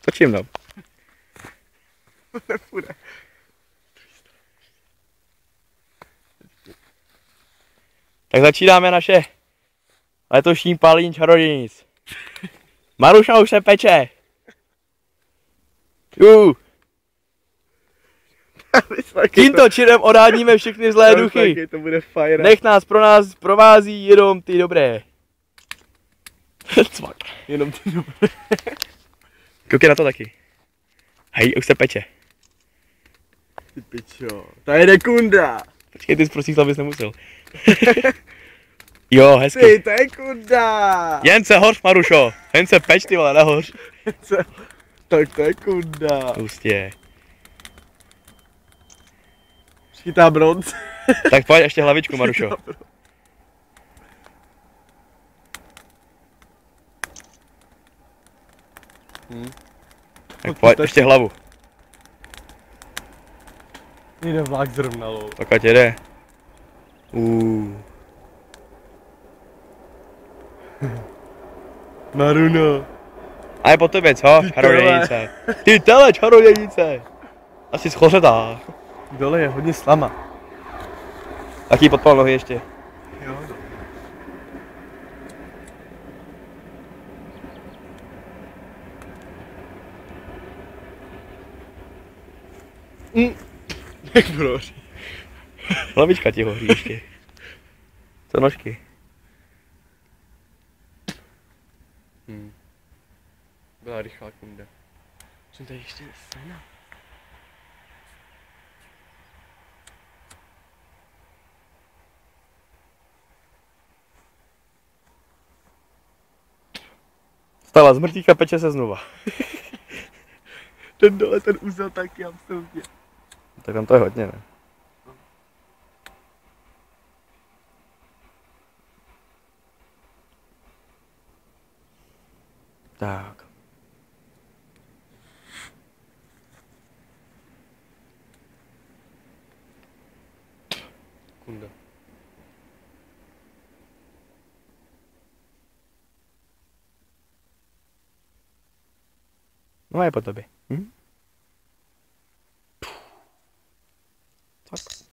Točím, no. Nepůjde. Tak začínáme naše letošní pálení čarodějnic. Maruša už se peče. Tímto činem odháníme všechny zlé duchy. To bude fajn. Nech nás pro nás provází jenom ty dobré. Cvak. Jenom ty dobré. Koukej na to taky. Hej, už se peče. Ty pičo. To je kunda. Počkej, ty zprostý bys nemusel. Jo, hezky. Ty, to je kunda. Jen se hoř, Marušo. Jen se peč, ty vole, nahoř. Tak to je kunda. Pustě. Schytá bronz. Tak pojď ještě hlavičku, Marušo. Tak pojď ještě hlavu. Jde vlak zrovna, lou. Tak ať jede. Maruno. A je po tobě, co? Čarodějnice. Ty tele, čarodějnice. Asi schořetá. Dole je hodně slama. Tak jí podpal nohy ještě. Jo. Jak proč? Hlavička ti hoří ještě. Co nožky? Byla rychlá kunda. Jsem tady ještě scéna. Stala z mrtvých a peče se znova. Ten dole, ten uzel taky absolutně. Tak tam to je hodně, ne? Tak. Kunda. No je po tobě. Tak.